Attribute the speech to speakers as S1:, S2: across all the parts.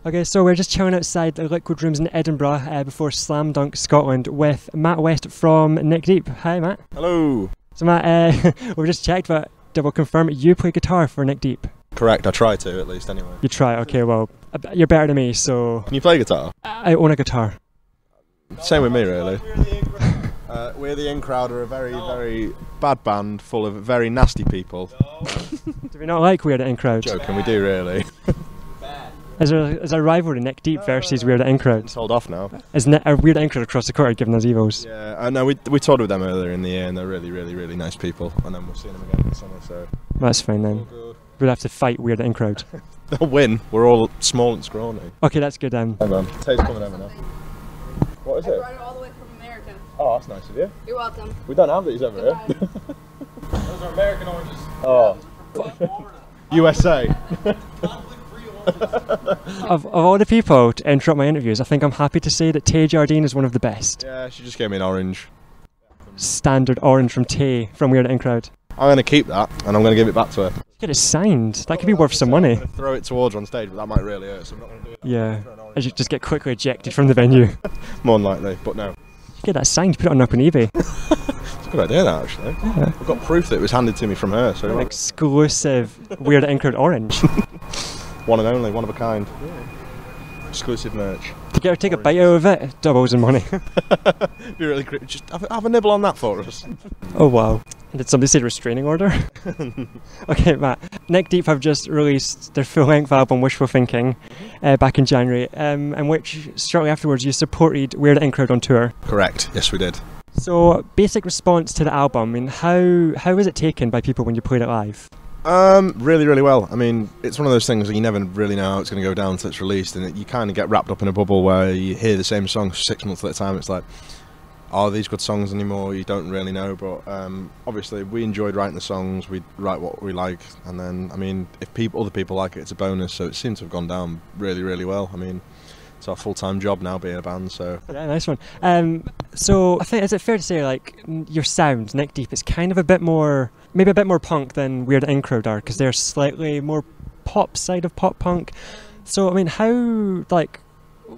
S1: Okay, so we're just chilling outside the Liquid Rooms in Edinburgh before Slam Dunk Scotland with Matt West from Neck Deep. Hi, Matt.
S2: Hello.
S1: So, Matt, we've just checked, but double confirm you play guitar for Neck Deep.
S2: Correct. I try to, at least, anyway.
S1: You try. Okay, well, you're better than me, so.
S2: Can you play guitar?
S1: I own a guitar.
S2: Same with me, really. We're the In Crowd are a very, very bad band full of very nasty people.
S1: Do we not like Weird at In Crowd?
S2: Joking, we do really.
S1: Is there a rivalry Neck Deep versus Weird at In Crowd?
S2: It's sold off now.
S1: Is Weird at In Crowd across the court giving us evils?
S2: Yeah, I know. We toured with them earlier in the year, and they're really, really, really nice people. And then we're seeing them again this summer. So
S1: that's fine then. We'll have to fight Weird at In Crowd.
S2: They'll win. We're all small and scrawny.
S1: Okay, that's good.
S2: Hang on, Tay's coming over now. What is it?
S3: I brought it all the way from America.
S2: Oh, that's nice of you.
S3: You're welcome.
S2: We don't have these over here.
S4: Those are American oranges.
S2: Oh. USA.
S1: Of all the people to interrupt my interviews, I think I'm happy to say that Tay Jardine is one of the best.
S2: Yeah, she just gave me an orange.
S1: Standard orange from Tay from Weird at In Crowd.
S2: I'm going to keep that, and I'm going to give it back to her.
S1: Get it signed. That could be worth some money.
S2: I'm going to throw it towards her on stage, but that might really hurt, so I'm not going to do it.
S1: Yeah. I should just get quickly ejected from the venue.
S2: More than likely, but no.
S1: Get that signed, put it up on eBay.
S2: It's a good idea, that, actually.
S1: Yeah.
S2: I've got proof that it was handed to me from her, so...
S1: An exclusive Weird at In Crowd orange.
S2: One and only, one of a kind. Yeah. Exclusive merch.
S1: To get her to take a bite out of it, doubles in money.
S2: Be really great. Just have a nibble on that for us.
S1: Oh wow. Did somebody say restraining order? Okay, Matt. Neck Deep have just released their full-length album Wishful Thinking back in January, in which shortly afterwards you supported Weird at In Crowd on tour.
S2: Correct, yes we did.
S1: So, basic response to the album, I mean, how was it taken by people when you played it live?
S2: Really, really well. I mean, it's one of those things that you never really know how it's going to go down until it's released, and you kind of get wrapped up in a bubble where you hear the same songs for 6 months at a time. It's like, are these good songs anymore? You don't really know, but obviously we enjoyed writing the songs, we write what we like, and then, I mean, if other people like it, it's a bonus, so it seems to have gone down really, really well. I mean, it's our full-time job now being a band, so...
S1: Yeah, nice one. So, I think, is it fair to say, like, your sound, Neck Deep, is kind of a bit more, maybe a bit more punk than Weird at In Crowd are, because they're slightly more pop side of pop punk. So, I mean, how, like,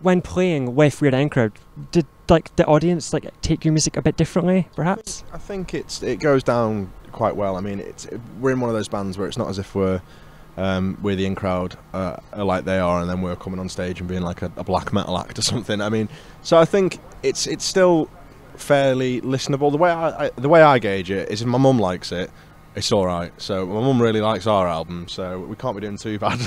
S1: when playing with Weird at In Crowd, did, like, the audience, like, take your music a bit differently, perhaps?
S2: I think it goes down quite well. I mean, we're in one of those bands where it's not as if we're the In Crowd like they are, and then we're coming on stage and being like a black metal act or something. I mean, so I think it's still fairly listenable. The way I gauge it is if my mum likes it, it's all right. So my mum really likes our album, so we can't be doing too bad.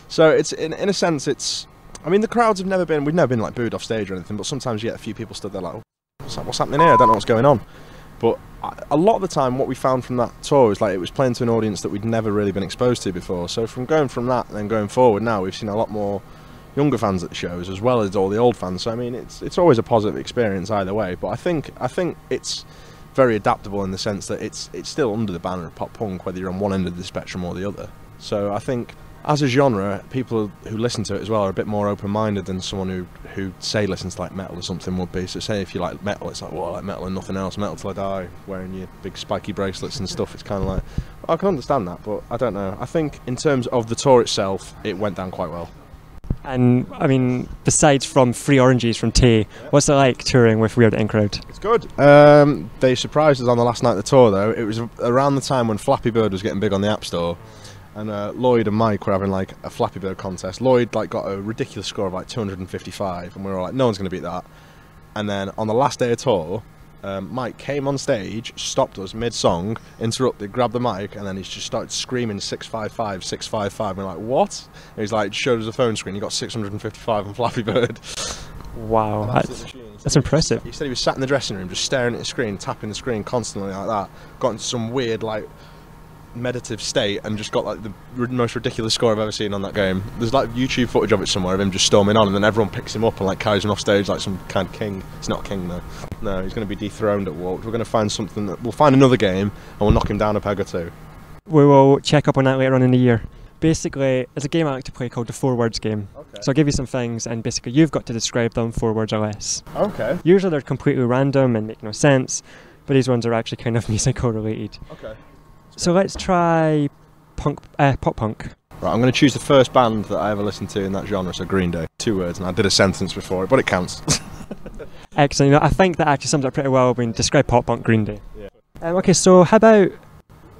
S2: So it's in a sense, it's. I mean, the crowds have we've never been like booed off stage or anything, but sometimes you get a few people stood there like, what's happening here? I don't know what's going on. But a lot of the time, what we found from that tour is like it was playing to an audience that we'd never really been exposed to before. So from going from that and then going forward now, we've seen a lot more younger fans at the shows as well as all the old fans. So I mean, it's always a positive experience either way. But I think it's very adaptable in the sense that it's still under the banner of pop punk, whether you're on one end of the spectrum or the other. So I think, as a genre, people who listen to it as well are a bit more open-minded than someone who say listens to like metal or something would be. So say if you like metal, it's like, well, I like metal and nothing else, metal till I die, wearing your big spiky bracelets and stuff. It's kind of like, I can understand that, but I don't know. I think in terms of the tour itself, it went down quite well.
S1: And I mean, besides from Free Oranges from Tay, what's it like touring with Weird at In Crowd?
S2: It's good. They surprised us on the last night of the tour though. It was around the time when Flappy Bird was getting big on the App Store. And Lloyd and Mike were having like a Flappy Bird contest. Lloyd like got a ridiculous score of like 255, and we were all like, no one's going to beat that. And then on the last day of tour, Mike came on stage, stopped us mid-song, interrupted, grabbed the mic, and then he just started screaming 655, 655. And we're like, what? And he's like, showed us a phone screen. He got 655 on Flappy Bird.
S1: Wow, that's impressive.
S2: He said he was sat in the dressing room, just staring at the screen, tapping the screen constantly like that. Got into some weird like meditative state and just got like the most ridiculous score I've ever seen on that game. There's like YouTube footage of it somewhere of him just storming on, and then everyone picks him up and like carries him off stage like some kind of king. He's not a king though. No, he's going to be dethroned at Warped. We're going to find something we'll find another game and we'll knock him down a peg or two.
S1: We will check up on that later on in the year. Basically, it's a game I like to play called the 4 words game. Okay. So I'll give you some things and basically you've got to describe them 4 words or less.
S2: Okay.
S1: Usually they're completely random and make no sense, but these ones are actually kind of musical related.
S2: Okay.
S1: So let's try pop punk.
S2: Right, I'm going to choose the first band that I ever listened to in that genre, so Green Day. 2 words, and I did a sentence before it, but it counts.
S1: Excellent. You know, I think that actually sums up pretty well when you describe pop punk Green Day.
S2: Yeah.
S1: Okay, so how about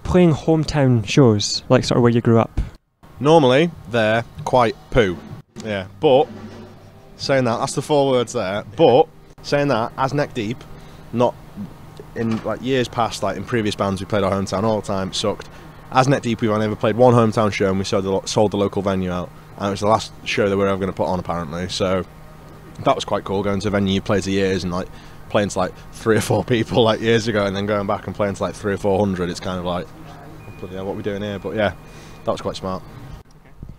S1: playing hometown shows, like sort of where you grew up?
S2: Normally, they're quite poo. Yeah, but saying that, that's the 4 words there. But saying that, as Neck Deep, not in like years past, like in previous bands we played our hometown all the time, sucked. As Neck Deep, we've only ever played one hometown show, and we sold the local venue out, and it was the last show that we were ever going to put on, apparently. So that was quite cool, going to a venue you played for years and like playing to like 3 or 4 people like years ago, and then going back and playing to like 300 or 400. It's kind of like, bloody hell, what are we doing here? But yeah, that was quite smart.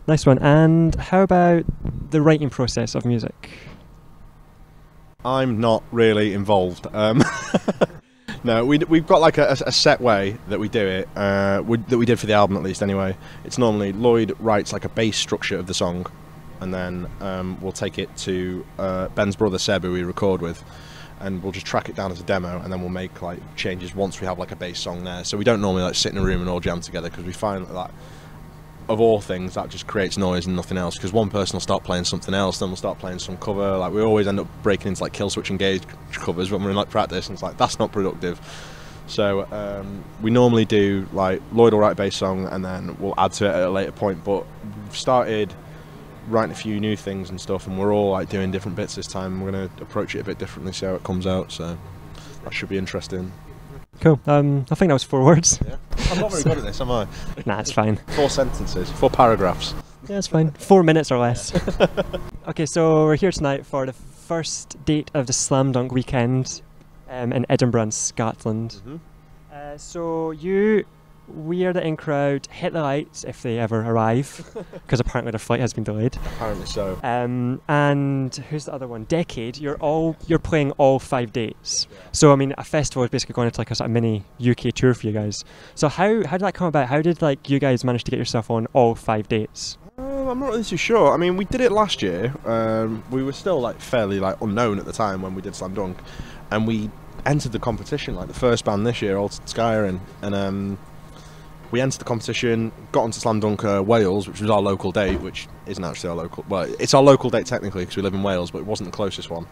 S1: Nice one. And how about the writing process of music?
S2: I'm not really involved. No, we've got like a set way that we do it, that we did for the album at least anyway. It's normally Lloyd writes like a bass structure of the song, and then we'll take it to Ben's brother Seb, who we record with, and we'll just track it down as a demo, and then we'll make like changes once we have like a bass song there. So we don't normally like sit in a room and all jam together, because we find that of all things that just creates noise and nothing else, because one person will start playing something else, then we'll start playing some cover. Like we always end up breaking into like Kill Switch Engage covers when we're in like practice, and it's like that's not productive. So we normally do like Lloyd will write a bass song and then we'll add to it at a later point, but we've started writing a few new things and stuff, and we're all like doing different bits this time. We're going to approach it a bit differently, see how it comes out, so that should be interesting.
S1: Cool. I think that was 4 words.
S2: Yeah. I'm not very good at this, am I?
S1: Nah, it's fine.
S2: 4 sentences, 4 paragraphs.
S1: Yeah, it's fine. 4 minutes or less. Okay, so we're here tonight for the first date of the Slam Dunk weekend in Edinburgh in Scotland.
S2: Mm-hmm.
S1: So we are the in crowd, hit the lights if they ever arrive, because apparently their flight has been delayed.
S2: Apparently so.
S1: And who's the other one? Decade. You're playing all 5 dates. Yeah. So I mean, a festival is basically going into like a sort of mini UK tour for you guys. So how did that come about? How did like you guys manage to get yourself on all 5 dates?
S2: I'm not really too sure. I mean, we did it last year. We were still like fairly like unknown at the time when we did Slam Dunk, and we entered the competition like the first band this year, Old Skyrim, and we entered the competition, got onto Slam Dunk Wales, which was our local date, which isn't actually our local... Well, it's our local date technically because we live in Wales, but it wasn't the closest one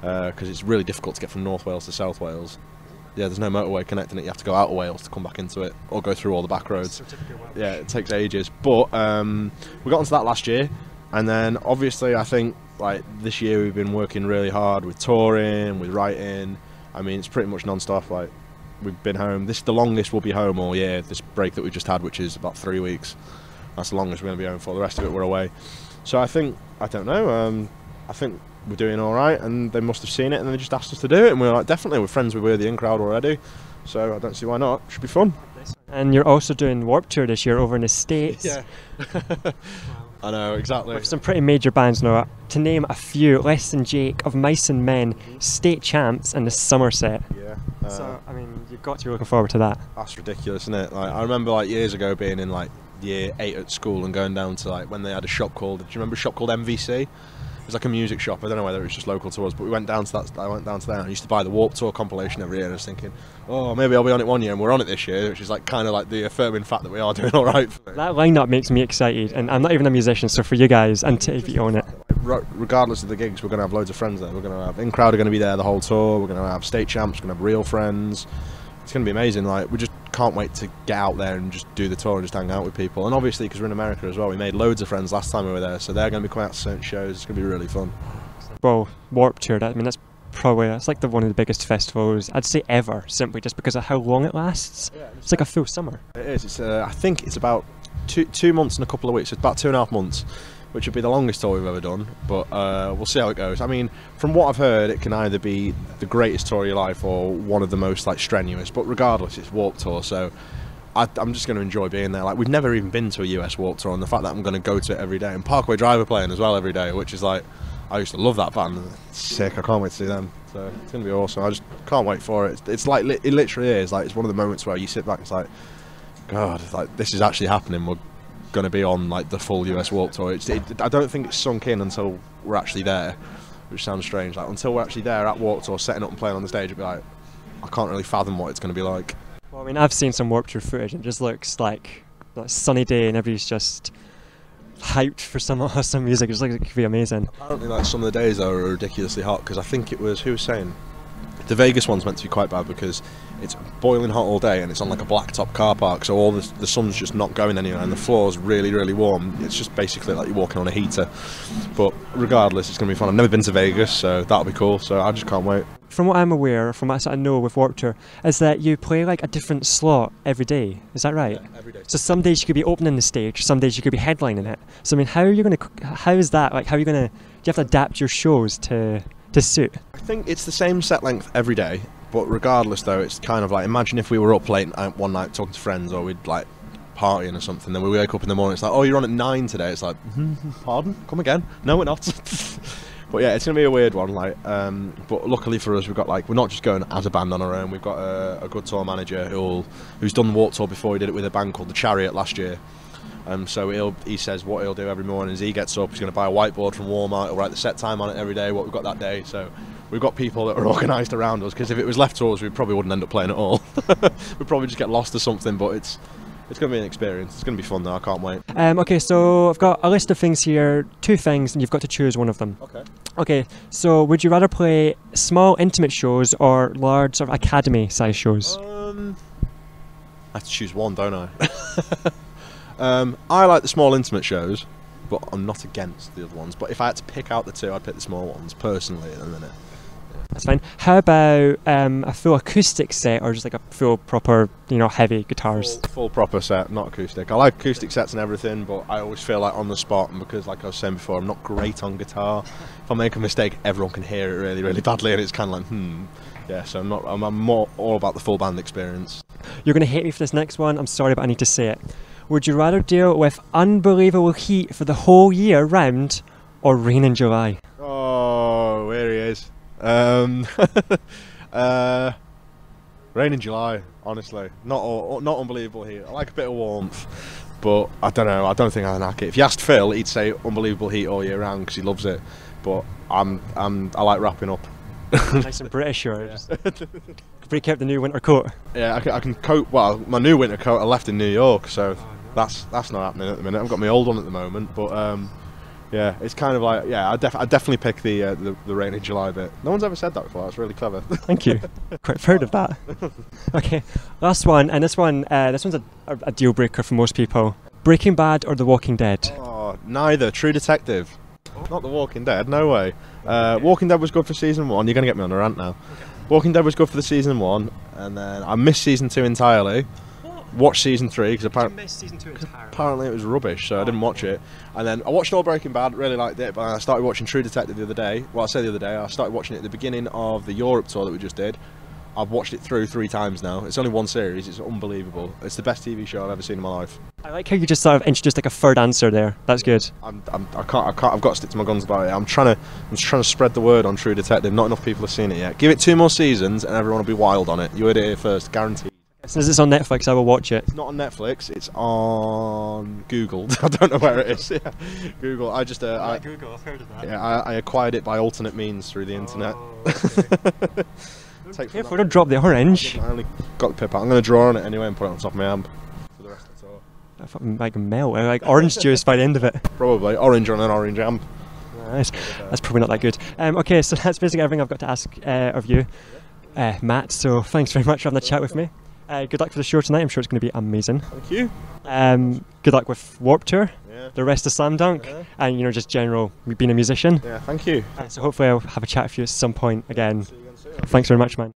S2: because it's really difficult to get from North Wales to South Wales. Yeah, there's no motorway connecting it. You have to go out of Wales to come back into it, or go through all the back roads. Yeah, it takes ages. But we got onto that last year, and then obviously I think like this year we've been working really hard with touring, with writing. I mean, it's pretty much non-stop. Like, we've been home. This is the longest we'll be home all year, this break that we just had, which is about 3 weeks. That's the longest we're going to be home for. The rest of it we're away. So I think, I don't know, I think we're doing alright, and they must have seen it and they just asked us to do it, and we were like, definitely, we're friends with the in crowd already, so I don't see why not. Should be fun.
S1: And you're also doing Warped Tour this year over in the States.
S2: Yeah. I know, exactly.
S1: With some pretty major bands now. To name a few, Less Than Jake, Of Mice and Men, State Champs, and the Somerset.
S2: Yeah.
S1: So, I mean, you've got to be looking forward to that.
S2: That's ridiculous, isn't it? Like, I remember like years ago being in like year 8 at school and going down to like when they had a shop called, do you remember a shop called MVC? It was like a music shop. I don't know whether it was just local to us, but we went down to that. I went down to there and I used to buy the Warped Tour compilation every year, and I was thinking, oh, maybe I'll be on it one year, and we're on it this year, which is like kind of like the affirming fact that we are doing all right.
S1: That lineup makes me excited, and I'm not even a musician, so for you guys, and if you own it.
S2: Regardless of the gigs, we're going to have loads of friends there. We're going to have in crowd are going to be there the whole tour. We're going to have state champs. We're going to have real friends. It's going to be amazing. Like, we just can't wait to get out there and just do the tour and just hang out with people. And obviously, because we're in America as well, we made loads of friends last time we were there, so they're going to be coming out to certain shows. It's going to be really fun.
S1: Well, Warped Tour, I mean, it's like one of the biggest festivals, I'd say ever, simply just because of how long it lasts. Yeah, it's like a full summer. It
S2: is. It's, I think it's about 2 months and a couple of weeks. It's about 2.5 months, which would be the longest tour we've ever done. But we'll see how it goes. I mean, from what I've heard, it can either be the greatest tour of your life or one of the most like strenuous. But regardless, it's Warped Tour, so I'm just going to enjoy being there. Like, we've never even been to a US Warped Tour, and the fact that I'm going to go to it every day, and Parkway Drive are playing as well every day, which is like, I used to love that band. It's sick. I can't wait to see them. So it's going to be awesome. I just can't wait for it. It's like, it literally is. Like, it's one of the moments where you sit back and it's like, God, like, this is actually happening. We're going to be on like the full US Warped Tour. I don't think it's sunk in until we're actually there, which sounds strange. Like, until we're actually there at Warped Tour, setting up and playing on the stage, it'd be like, I can't really fathom what it's going to be like.
S1: Well, I mean, I've seen some Warped Tour footage, and it just looks like a sunny day, and everybody's just hyped for some awesome music. It just looks like it could be amazing.
S2: Apparently, like some of the days though are ridiculously hot because I think it was who was saying the Vegas one's meant to be quite bad because it's boiling hot all day and it's on like a blacktop car park, so all the sun's just not going anywhere and the floor's really, really warm. It's just basically like you're walking on a heater. But regardless, it's going to be fun. I've never been to Vegas, so that'll be cool. So I just can't wait.
S1: From what I'm aware, from what I know with Warped Tour, is that you play like a different slot every day. Is that right?
S2: Yeah, every day.
S1: So some days you could be opening the stage, some days you could be headlining it. So I mean, how is that? Like, how are you going to? Do you have to adapt your shows to suit?
S2: I think it's the same set length every day, but regardless though, it's kind of like, imagine if we were up late one night talking to friends or we'd like partying or something, then we wake up in the morning, it's like, oh, you're on at 9 today. It's like, pardon? Come again? No, we're not. But yeah, it's going to be a weird one. Like, but luckily for us, we've got like, we're not just going as a band on our own. We've got a good tour manager who's done the Warped Tour before. He did it with a band called The Chariot last year. So he says what he'll do every morning is he gets up, he's going to buy a whiteboard from Walmart, he'll write the set time on it every day, what we've got that day. So we've got people that are organised around us, because if it was left to us, we probably wouldn't end up playing at all. We'd probably just get lost or something, but it's going to be an experience. It's going to be fun though, I can't wait.
S1: Okay, so I've got a list of things here, 2 things, and you've got to choose one of them. Okay, so would you rather play small intimate shows or large sort of academy size shows?
S2: I have to choose one, don't I? I like the small intimate shows, but I'm not against the other ones. But if I had to pick out the two, I'd pick the small ones, personally, at the minute.
S1: That's fine. How about a full acoustic set or just like a full proper, heavy guitars?
S2: Full proper set, not acoustic. I like acoustic sets and everything, but I always feel like on the spot, and because like I was saying before, I'm not great on guitar. If I make a mistake, everyone can hear it really, really badly, and it's kind of like, yeah, so I'm more all about the full band experience.
S1: You're going to hate me for this next one, I'm sorry, but I need to say it. Would you rather deal with unbelievable heat for the whole year round or rain in July?
S2: Oh, here he is. Rain in July, honestly. Not unbelievable heat. I like a bit of warmth, but I don't know. I don't think I like it. If you asked Phil, he'd say unbelievable heat all year round because he loves it. But I like wrapping up.
S1: Nice and British, or just break out the new winter coat.
S2: Yeah, I can coat. Well, my new winter coat I left in New York, so that's not happening at the minute. I've got my old one at the moment, but yeah, it's kind of like, yeah, I definitely pick the rain in July bit. No one's ever said that before. That's really clever. Thank
S1: you. Quite proud of that. Okay, last one, and this one's a deal breaker for most people. Breaking Bad or The Walking Dead?
S2: Oh, neither. True Detective. Not The Walking Dead. No way. Walking Dead was good for season 1. You're gonna get me on a rant now. Okay. Walking Dead was good for the season 1, and then I missed season 2 entirely. Watched season 3 because apparently it was rubbish, so I didn't watch it. And then I watched all Breaking Bad, really liked it, but I started watching True Detective the other day. Well, I say the other day, I started watching it at the beginning of the Europe tour that we just did. I've watched it through 3 times now. It's only one series. It's unbelievable. It's the best TV show I've ever seen in my life.
S1: I like how you just sort of introduced like a third answer there. That's good.
S2: I can't. I've got to stick to my guns about it. I'm trying to spread the word on True Detective. Not enough people have seen it yet. Give it 2 more seasons, and everyone will be wild on it. You heard it here first, guaranteed.
S1: So is this on Netflix? I will watch it.
S2: It's not on Netflix. It's on Google. I don't know where it is. Yeah. Google. I just.
S1: Google. I've heard of that.
S2: Yeah, I acquired it by alternate means through the internet.
S1: Okay. Careful, don't drop the orange.
S2: I only got the pip out. I'm going to draw on it anyway and put it on top of my amp for the rest of the tour.
S1: I fucking like melt. I like orange juice by the end of it.
S2: Probably orange on an orange amp.
S1: Nice. That's probably not that good. Okay, so that's basically everything I've got to ask of you, Matt. So thanks very much for having a chat with me. Good luck for the show tonight. I'm sure it's going to be amazing.
S2: Thank you.
S1: Good luck with Warped Tour.
S2: Yeah.
S1: The rest of Slam Dunk, and just general being a musician.
S2: Yeah, thank you.
S1: So hopefully I'll have a chat with you at some point again. Thanks very much, man.